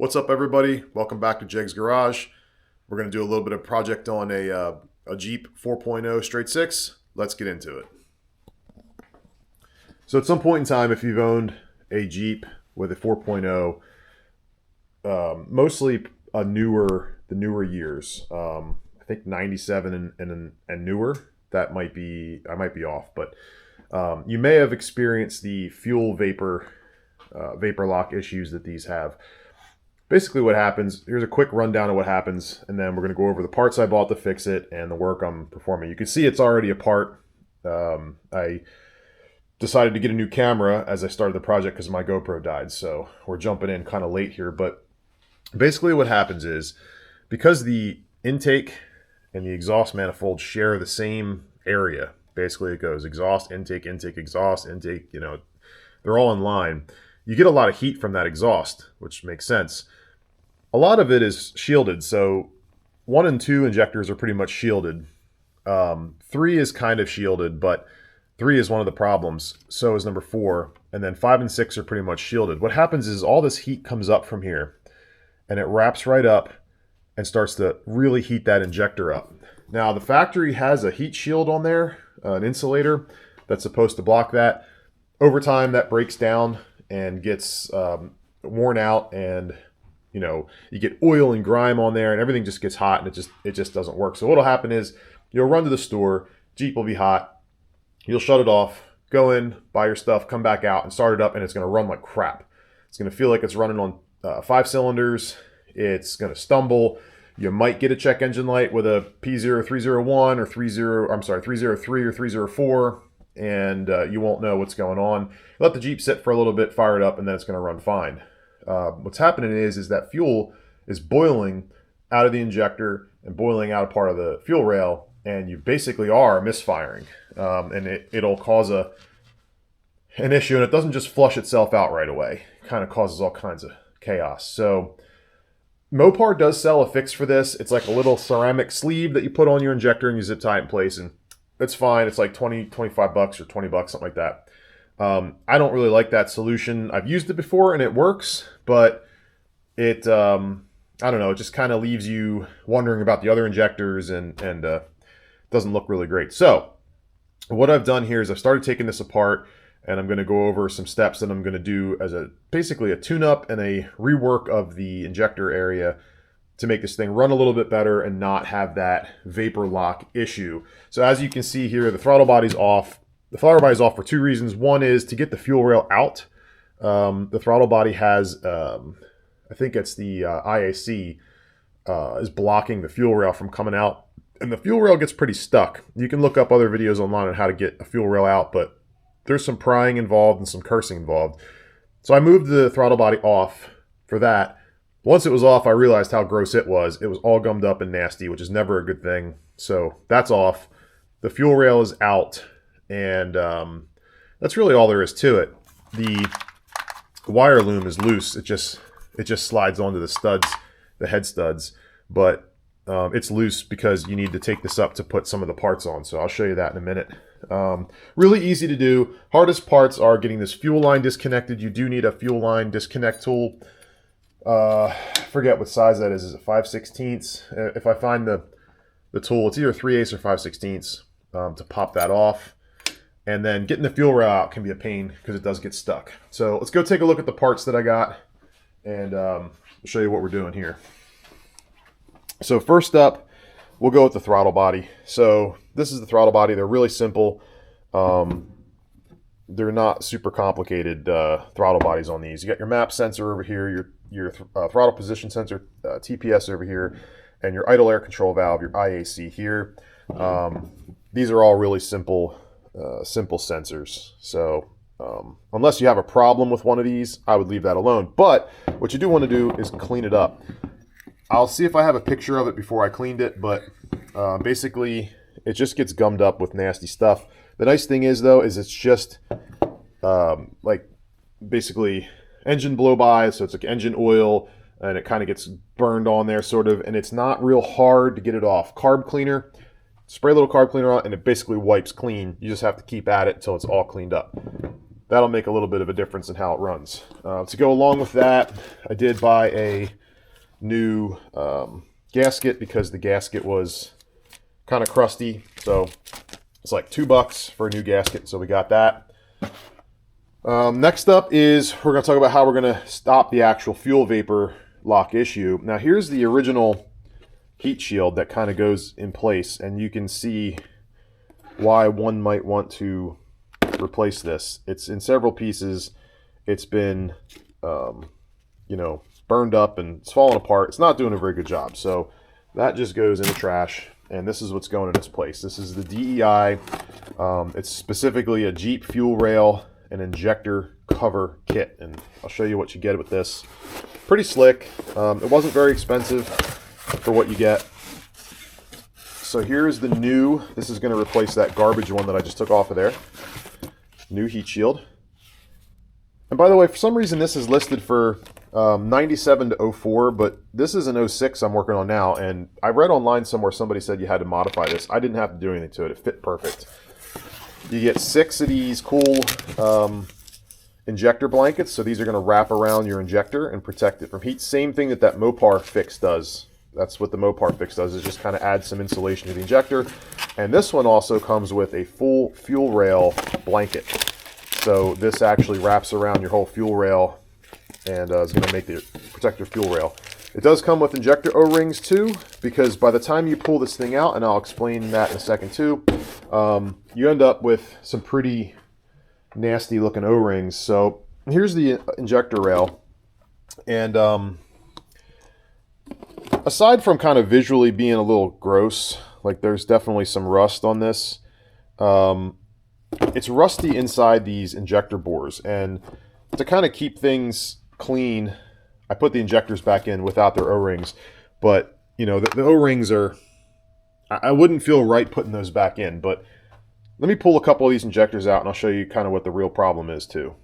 What's up, everybody? Welcome back to Jeg's Garage. We're going to do a little bit of project on a Jeep 4.0 straight six. Let's get into it. So at some point in time, if you've owned a Jeep with a 4.0, mostly the newer years, I think 97 and newer, I might be off, but you may have experienced the fuel vapor lock issues that these have. Basically what happens, here's a quick rundown of what happens, and then we're going to go over the parts I bought to fix it and the work I'm performing. You can see it's already apart. I decided to get a new camera as I started the project because my GoPro died, so we're jumping in kind of late here. But basically what happens is, because the intake and the exhaust manifold share the same area, basically it goes exhaust, intake, intake, exhaust, intake, they're all in line. You get a lot of heat from that exhaust, which makes sense. A lot of it is shielded, so 1 and 2 injectors are pretty much shielded. 3 is kind of shielded, but 3 is one of the problems. So is number 4, and then 5 and 6 are pretty much shielded. What happens is all this heat comes up from here, and it wraps right up and starts to really heat that injector up. Now, the factory has a heat shield on there, an insulator that's supposed to block that. Over time, that breaks down and gets worn out, and you get oil and grime on there, and everything just gets hot, and it just doesn't work. So what'll happen is you'll run to the store, Jeep will be hot, you'll shut it off, go in, buy your stuff, come back out, and start it up, and it's going to run like crap. It's going to feel like it's running on 5 cylinders. It's going to stumble. You might get a check engine light with a P0301 or 303 or 304, and you won't know what's going on. Let the Jeep sit for a little bit, fire it up, and then it's going to run fine. What's happening is that fuel is boiling out of the injector and boiling out a part of the fuel rail, and you basically are misfiring, and it'll cause an issue, and it doesn't just flush itself out right away. It kind of causes all kinds of chaos. So Mopar does sell a fix for this. It's like a little ceramic sleeve that you put on your injector and you zip tie it in place, and it's fine. It's like 25 bucks or 20 bucks, something like that. I don't really like that solution. I've used it before and it works, but it, I don't know, it just kind of leaves you wondering about the other injectors and doesn't look really great. So what I've done here is I've started taking this apart, and I'm going to go over some steps that I'm going to do as basically a tune-up and a rework of the injector area to make this thing run a little bit better and not have that vapor lock issue. So as you can see here, the throttle body's off. The throttle body is off for 2 reasons. One is to get the fuel rail out. The throttle body has, I think it's the IAC, is blocking the fuel rail from coming out. And the fuel rail gets pretty stuck. You can look up other videos online on how to get a fuel rail out, but there's some prying involved and some cursing involved. So I moved the throttle body off for that. Once it was off, I realized how gross it was. It was all gummed up and nasty, which is never a good thing. So that's off. The fuel rail is out. And that's really all there is to it. The wire loom is loose. It just slides onto the studs, the head studs. But it's loose because you need to take this up to put some of the parts on. So I'll show you that in a minute. Really easy to do. Hardest parts are getting this fuel line disconnected. You do need a fuel line disconnect tool. I forget what size that is. Is it 5/16? If I find the tool, it's either 3/8 or 5/16 to pop that off. And then getting the fuel rail out can be a pain because it does get stuck. So let's go take a look at the parts that I got, and I'll show you what we're doing here. So first up, we'll go with the throttle body. So this is the throttle body. They're really simple. They're not super complicated throttle bodies on these. You got your map sensor over here, your throttle position sensor, TPS over here, and your idle air control valve, your IAC here. These are all really simple sensors. So unless you have a problem with one of these, I would leave that alone. But what you do want to do is clean it up. I'll see if I have a picture of it before I cleaned it, but basically it just gets gummed up with nasty stuff. The nice thing is, though, is it's just like basically engine blow-by, so it's like engine oil, and it kind of gets burned on there sort of, and it's not real hard to get it off. Carb cleaner, spray a little carb cleaner on, and it basically wipes clean. You just have to keep at it until it's all cleaned up. that'll make a little bit of a difference in how it runs. To go along with that, I did buy a new gasket because the gasket was kind of crusty. So it's like $2 for a new gasket, so we got that. Next up is we're going to talk about how we're going to stop the actual fuel vapor lock issue. Now here's the original heat shield that kind of goes in place, and you can see why one might want to replace this. It's in several pieces. It's been you know, burned up and it's falling apart. It's not doing a very good job, so that just goes in the trash, and this is what's going in its place. This is the DEI. It's specifically a Jeep fuel rail and injector cover kit, and I'll show you what you get with this. Pretty slick. It wasn't very expensive for what you get. So here's the new, this is going to replace that garbage one that I just took off of there. New heat shield. And by the way, for some reason this is listed for 97 to 04, but this is an 06 I'm working on now, and I read online somewhere somebody said you had to modify this. I didn't have to do anything to it. It fit perfect. You get 6 of these cool injector blankets, so these are going to wrap around your injector and protect it from heat. Same thing that Mopar fix does. That's what the Mopar fix does, is just kind of add some insulation to the injector. And this one also comes with a full fuel rail blanket. So this actually wraps around your whole fuel rail and is going to protect your fuel rail. It does come with injector O-rings too, because by the time you pull this thing out, and I'll explain that in a second too, you end up with some pretty nasty looking O-rings. So here's the injector rail, and aside from kind of visually being a little gross, like there's definitely some rust on this. It's rusty inside these injector bores, and to kind of keep things clean, I put the injectors back in without their O-rings. But you know, the O-rings are, I wouldn't feel right putting those back in. But let me pull a couple of these injectors out and I'll show you kind of what the real problem is too.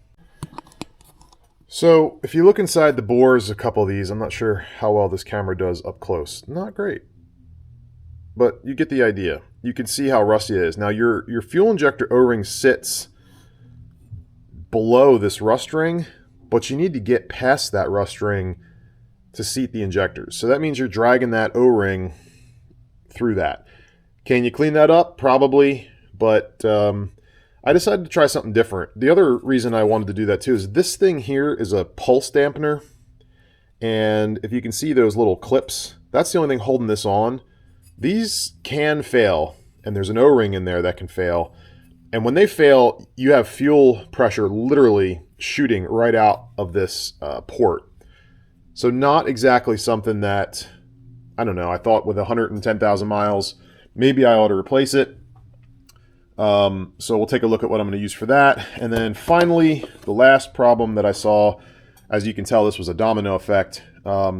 So if you look inside the bores, a couple of these, I'm not sure how well this camera does up close. Not great, but you get the idea. You can see how rusty it is. Now your fuel injector O-ring sits below this rust ring, but you need to get past that rust ring to seat the injectors. So that means you're dragging that O-ring through that. Can you clean that up? Probably, but I decided to try something different. The other reason I wanted to do that too is this thing here is a pulse dampener, and if you can see those little clips, that's the only thing holding this on. These can fail, and there's an O-ring in there that can fail. And when they fail, you have fuel pressure literally shooting right out of this port. So not exactly something that, I don't know, I thought with 110,000 miles, maybe I ought to replace it. So we'll take a look at what I'm going to use for that. And then finally, the last problem that I saw, as you can tell, this was a domino effect.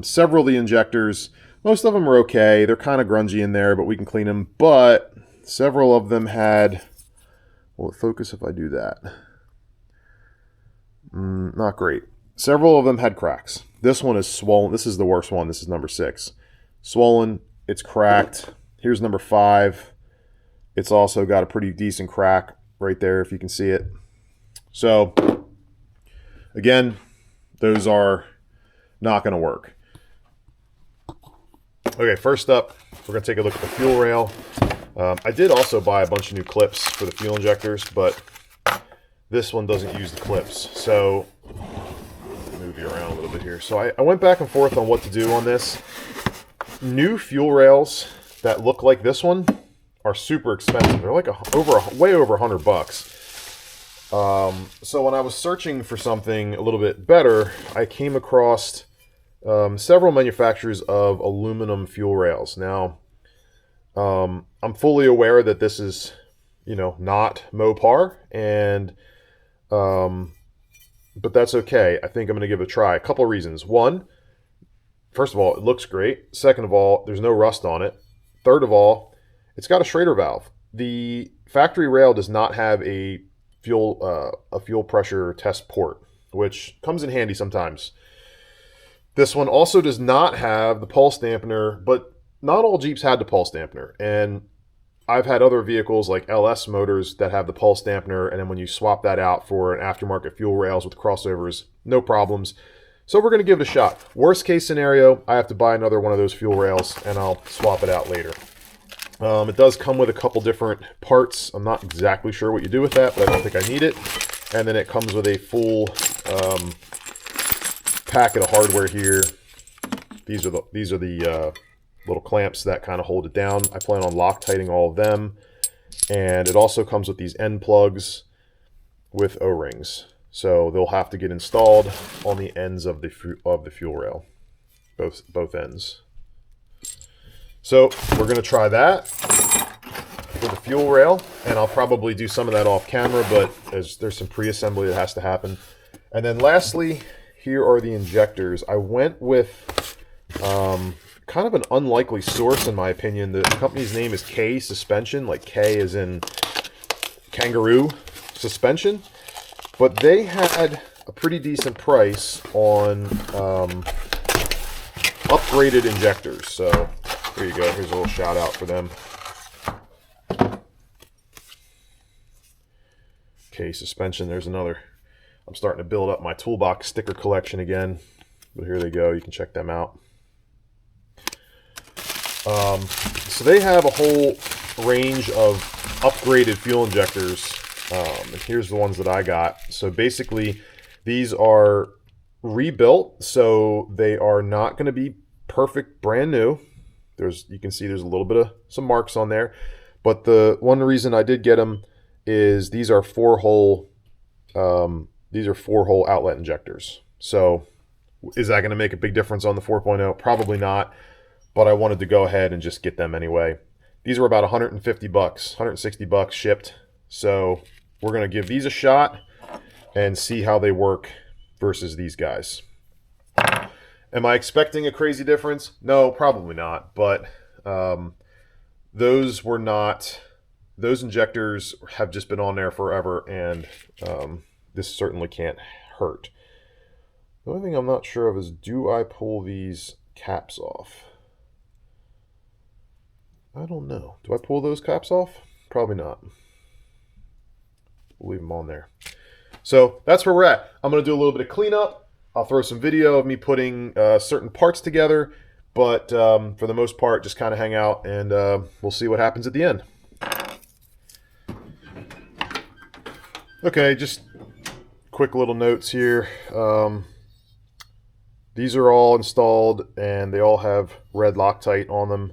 Several of the injectors, most of them are okay. They're kind of grungy in there, but we can clean them. But several of them had, will it focus if I do that? Not great. Several of them had cracks. This one is swollen. This is the worst one. This is number 6. Swollen. It's cracked. Here's number 5. It's also got a pretty decent crack right there, if you can see it. So, again, those are not going to work. Okay, first up, we're going to take a look at the fuel rail. I did also buy a bunch of new clips for the fuel injectors, but this one doesn't use the clips. So, move you around a little bit here. So I went back and forth on what to do on this. New fuel rails that look like this one are super expensive. They're like way over $100. So when I was searching for something a little bit better, I came across several manufacturers of aluminum fuel rails. Now, I'm fully aware that this is, you know, not Mopar, and but that's okay. I think I'm going to give it a try. A couple of reasons. One, first of all, it looks great. Second of all, there's no rust on it. Third of all, it's got a Schrader valve. The factory rail does not have a fuel pressure test port, which comes in handy sometimes. This one also does not have the pulse dampener, but not all Jeeps had the pulse dampener. And I've had other vehicles like LS motors that have the pulse dampener, and then when you swap that out for an aftermarket fuel rails with crossovers, no problems. So we're going to give it a shot. Worst case scenario, I have to buy another one of those fuel rails, and I'll swap it out later. It does come with a couple different parts. I'm not exactly sure what you do with that, but I don't think I need it. And then it comes with a full packet of hardware here. These are the little clamps that kind of hold it down. I plan on Loctiting all of them. And it also comes with these end plugs with O-rings. So they'll have to get installed on the ends of the fuel rail, both ends. So we're going to try that for the fuel rail, and I'll probably do some of that off camera, but there's some pre-assembly that has to happen. And then lastly, here are the injectors. I went with kind of an unlikely source in my opinion. The company's name is K Suspension, like K as in kangaroo suspension. But they had a pretty decent price on upgraded injectors. So here you go. Here's a little shout out for them. Okay, suspension. There's another. I'm starting to build up my toolbox sticker collection again. But here they go. You can check them out. So they have a whole range of upgraded fuel injectors. And here's the ones that I got. So basically, these are rebuilt, so they are not going to be perfect brand new. You can see there's a little bit of some marks on there, but the one reason I did get them is these are 4-hole outlet injectors. So is that going to make a big difference on the 4.0? Probably not, but I wanted to go ahead and just get them anyway. These were about 150 bucks, 160 bucks shipped. So we're going to give these a shot and see how they work versus these guys. Am I expecting a crazy difference? No, probably not. But those injectors have just been on there forever, and this certainly can't hurt. The only thing I'm not sure of is, do I pull these caps off? I don't know. Do I pull those caps off? Probably not. We'll leave them on there. So that's where we're at. I'm going to do a little bit of cleanup. I'll throw some video of me putting certain parts together, but for the most part, just kind of hang out, and we'll see what happens at the end. Okay, just quick little notes here. These are all installed, and they all have red Loctite on them,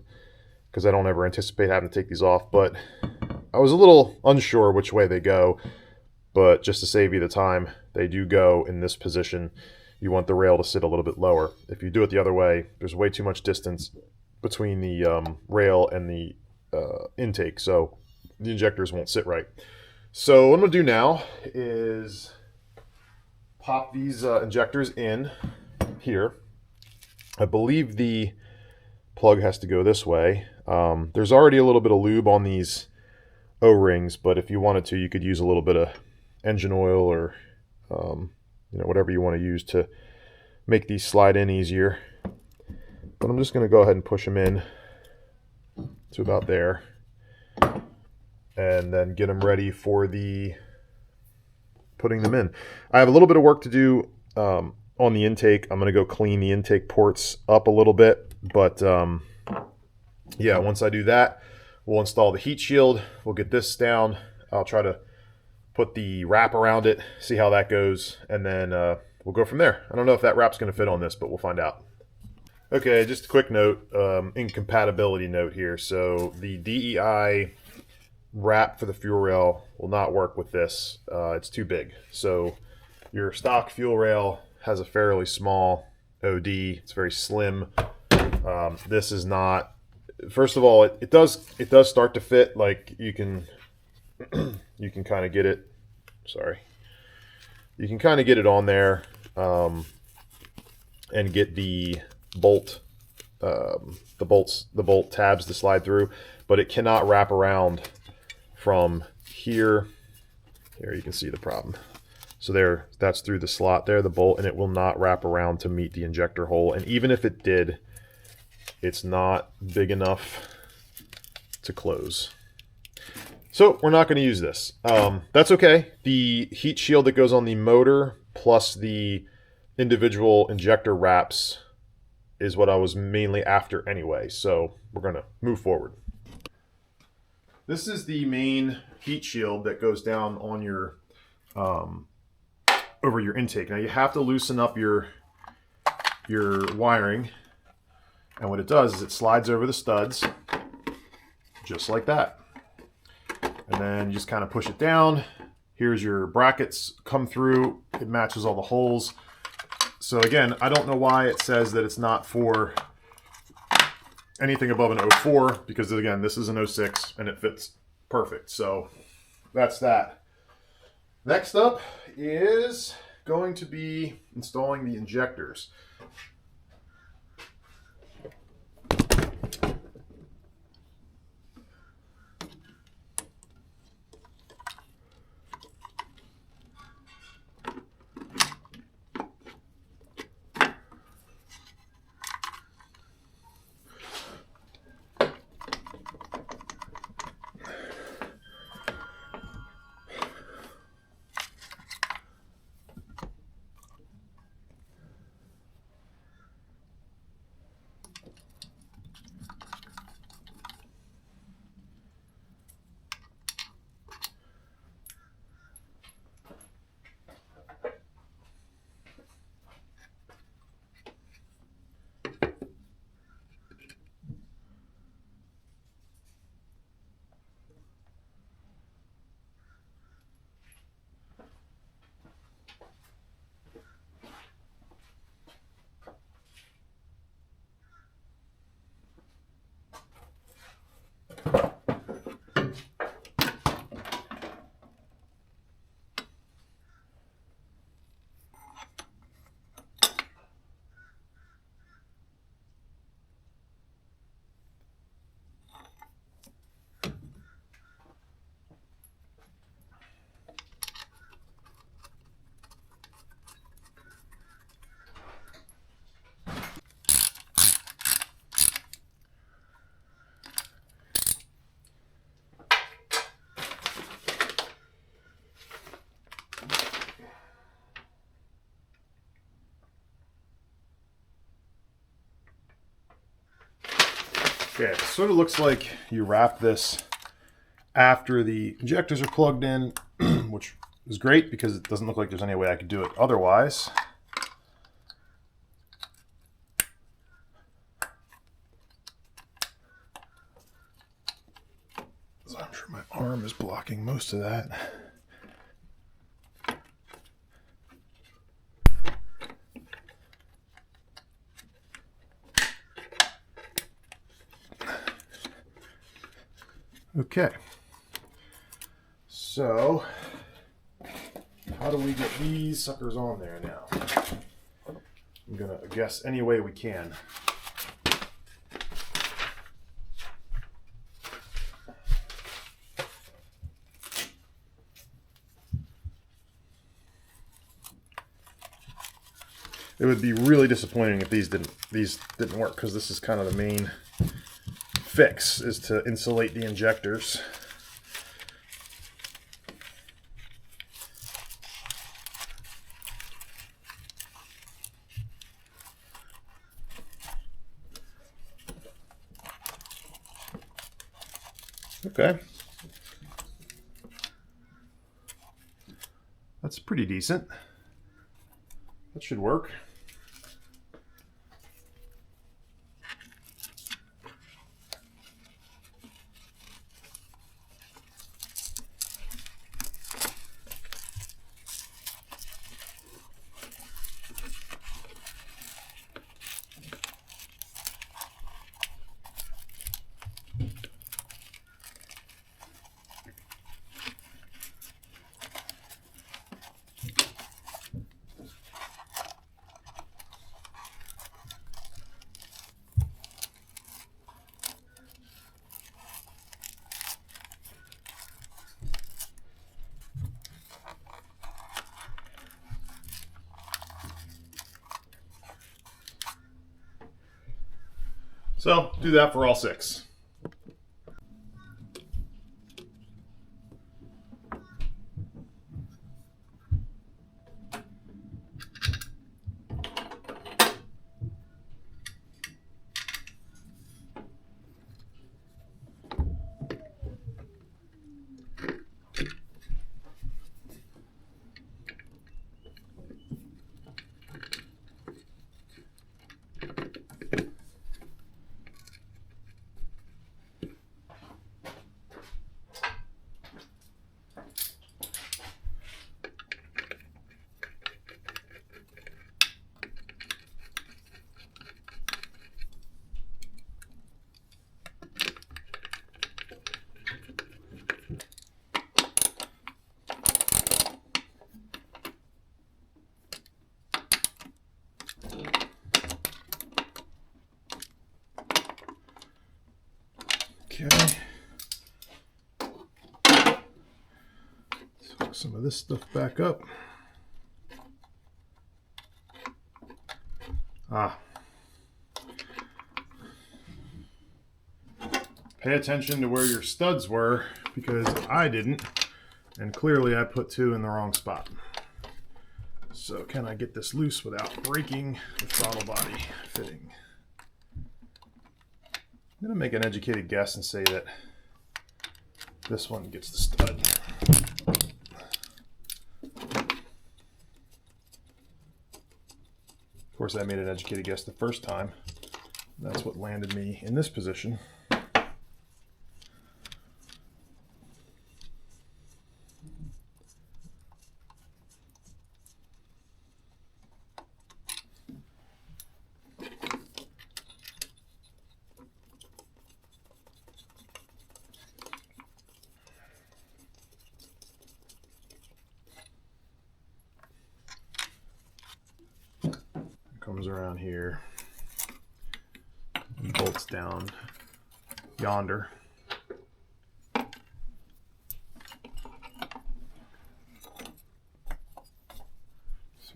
because I don't ever anticipate having to take these off, but I was a little unsure which way they go, but just to save you the time, they do go in this position. You want the rail to sit a little bit lower. If you do it the other way, there's way too much distance between the rail and the intake, so the injectors won't sit right. So what I'm going to do now is pop these injectors in here. I believe the plug has to go this way. There's already a little bit of lube on these O-rings, but if you wanted to, you could use a little bit of engine oil or whatever you want to use to make these slide in easier. But I'm just going to go ahead and push them in to about there, and then get them ready for the putting them in. I have a little bit of work to do on the intake. I'm going to go clean the intake ports up a little bit, but yeah, once I do that, we'll install the heat shield. We'll get this down. I'll try to put the wrap around it, see how that goes, and then we'll go from there. I don't know if that wrap's going to fit on this, but we'll find out. Okay, just a quick note, incompatibility note here. So the DEI wrap for the fuel rail will not work with this. It's too big. So your stock fuel rail has a fairly small OD. It's very slim. This is not. First of all, it does start to fit. Like you can kind of get it. Sorry, you can kind of get it on there and get the bolt tabs to slide through, but it cannot wrap around from here. Here you can see the problem. So that's through the slot there, the bolt, and it will not wrap around to meet the injector hole. And even if it did, it's not big enough to close. So we're not going to use this. That's okay. The heat shield that goes on the motor plus the individual injector wraps is what I was mainly after anyway. So we're going to move forward. This is the main heat shield that goes down on your over your intake. Now you have to loosen up your wiring, and what it does is it slides over the studs just like that, and then you just kind of push it down. Here's your brackets come through. It matches all the holes. So again, I don't know why it says that it's not for anything above an 04, because again, this is an 06 and it fits perfect. So that's that. Next up is going to be installing the injectors. Okay, it sort of looks like you wrap this after the injectors are plugged in, which is great because it doesn't look like there's any way I could do it otherwise. So I'm sure my arm is blocking most of that. Okay, so how do we get these suckers on there now? I'm gonna guess any way we can. It would be really disappointing if these didn't work, because this is kind of the main fix, is to insulate the injectors. Okay. That's pretty decent. That should work. So do that for all 6. Okay. Let's hook some of this stuff back up. Pay attention to where your studs were, because I didn't, and clearly I put two in the wrong spot. So can I get this loose without breaking the throttle body fitting? I'm going to make an educated guess and say that this one gets the stud. Of course, I made an educated guess the first time. That's what landed me in this position. Comes around here and bolts down yonder. So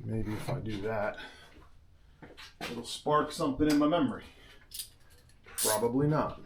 maybe if I do that, it'll spark something in my memory. Probably not.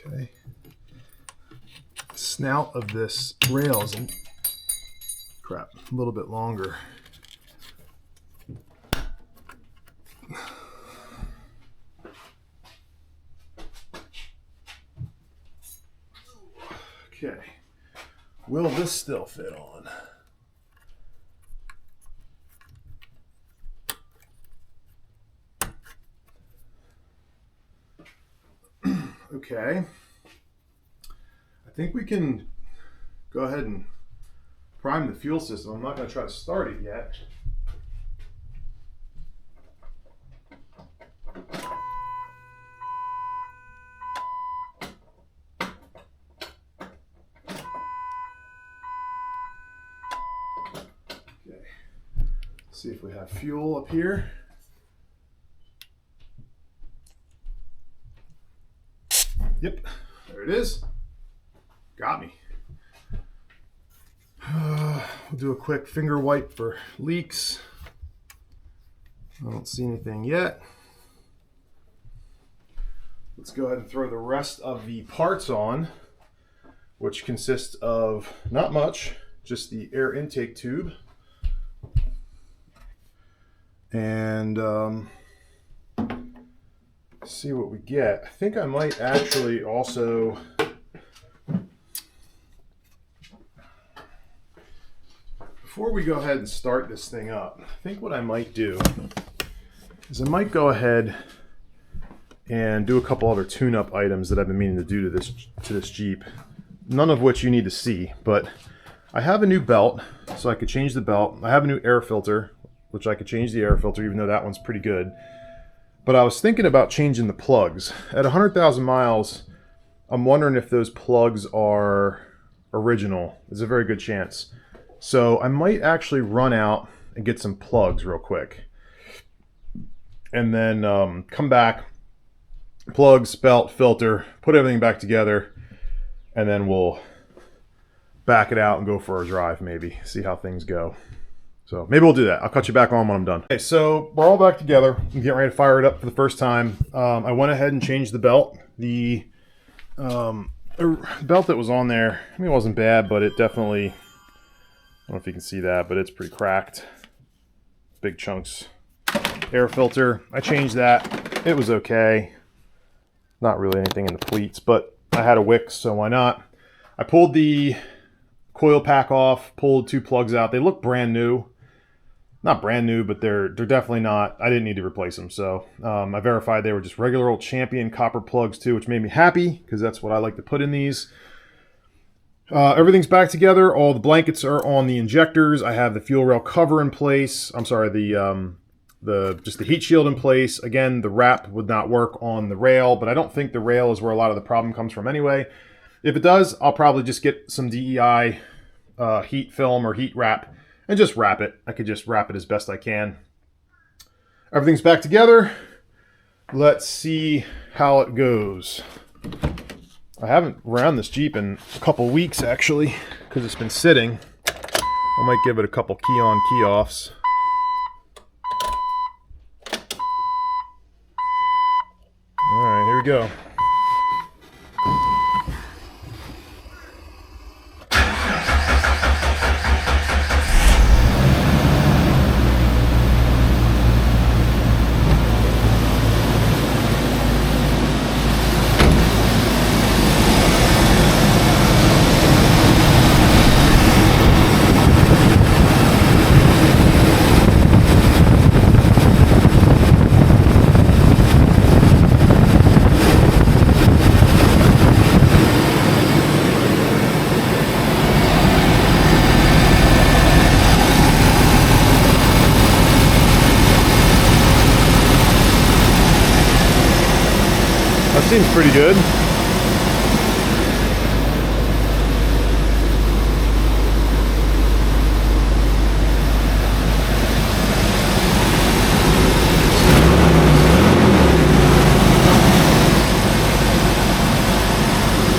Okay. The snout of this rail is a little bit longer. Okay. Will this still fit on? Okay. I think we can go ahead and prime the fuel system. I'm not going to try to start it yet. Okay. See if we have fuel up here. Yep, there it is. Got me. We'll do a quick finger wipe for leaks. I don't see anything yet. Let's go ahead and throw the rest of the parts on, which consists of not much, just the air intake tube. And see what we get. I think I might actually also before we go ahead and start this thing up, I think what I might do is I might go ahead and do a couple other tune-up items that I've been meaning to do to this Jeep. None of which you need to see, but I have a new belt, so I could change the belt. I have a new air filter, which I could change the air filter, even though that one's pretty good. But I was thinking about changing the plugs. At 100,000 miles, I'm wondering if those plugs are original. There's a very good chance. So I might actually run out and get some plugs real quick. And then come back, plugs, belt, filter, put everything back together, and then we'll back it out and go for a drive maybe, see how things go. So maybe we'll do that. I'll cut you back on when I'm done. Okay, so we're all back together. I'm getting ready to fire it up for the first time. I went ahead and changed the belt. The belt that was on there, I mean, it wasn't bad, but it definitely, I don't know if you can see that, but it's pretty cracked. Big chunks. Air filter, I changed that. It was okay. Not really anything in the pleats, but I had a wick, so why not? I pulled the coil pack off, pulled 2 plugs out. They look brand new. Not brand new, but they're definitely not. I didn't need to replace them, so I verified they were just regular old Champion copper plugs too, which made me happy because that's what I like to put in these. Everything's back together. All the blankets are on the injectors. I have the fuel rail cover in place. I'm sorry, just the heat shield in place. Again, the wrap would not work on the rail, but I don't think the rail is where a lot of the problem comes from anyway. If it does, I'll probably just get some DEI heat film or heat wrap and just wrap it. I could just wrap it as best I can. Everything's back together. Let's see how it goes. I haven't ran this Jeep in a couple weeks actually because it's been sitting. I might give it a couple key on, key offs. All right, here we go. That seems pretty good.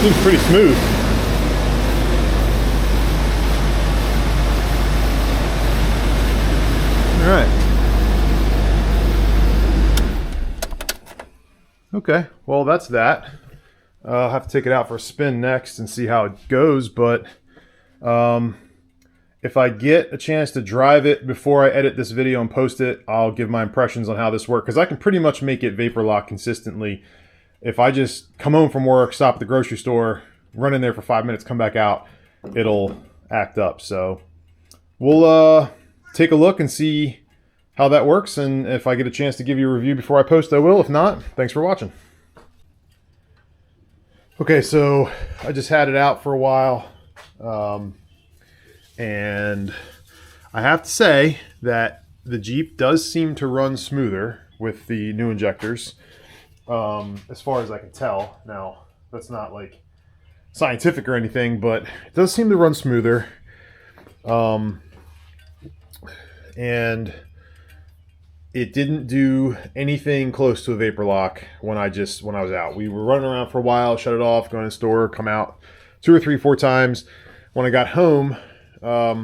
Seems pretty smooth. All right. Okay, well that's that. I'll have to take it out for a spin next and see how it goes, but if I get a chance to drive it before I edit this video and post it, I'll give my impressions on how this works, because I can pretty much make it vapor lock consistently. If I just come home from work, stop at the grocery store, run in there for 5 minutes, come back out, it'll act up. So we'll take a look and see how that works, and if I get a chance to give you a review before I post, I will. If not, thanks for watching. Okay, so I just had it out for a while, and I have to say that the Jeep does seem to run smoother with the new injectors, as far as I can tell. Now, that's not like scientific or anything, but it does seem to run smoother. And it didn't do anything close to a vapor lock when I was out. We were running around for a while, shut it off, go in the store, come out 2 or 3, 4 times. When I got home, I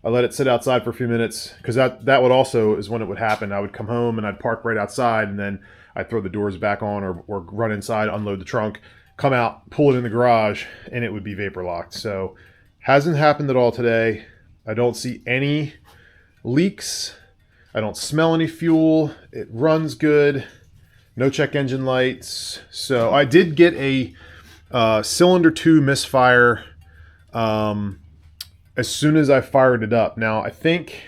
let it sit outside for a few minutes, because that would also is when it would happen. I would come home and I'd park right outside, and then I'd throw the doors back on or run inside, unload the trunk, come out, pull it in the garage, and it would be vapor locked. So hasn't happened at all today. I don't see any leaks. I don't smell any fuel. It runs good. No check engine lights. So I did get a cylinder 2 misfire as soon as I fired it up. Now I think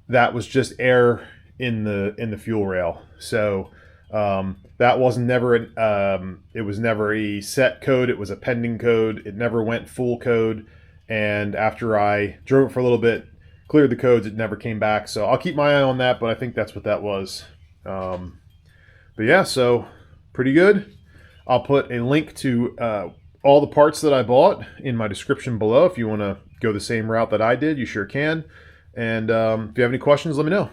that was just air in the fuel rail. So that was never it was never a set code. It was a pending code. It never went full code. And after I drove it for a little bit, cleared the codes, it never came back. So I'll keep my eye on that, but I think that's what that was. But yeah, so pretty good. I'll put a link to all the parts that I bought in my description below. If you want to go the same route that I did, you sure can. And if you have any questions, let me know.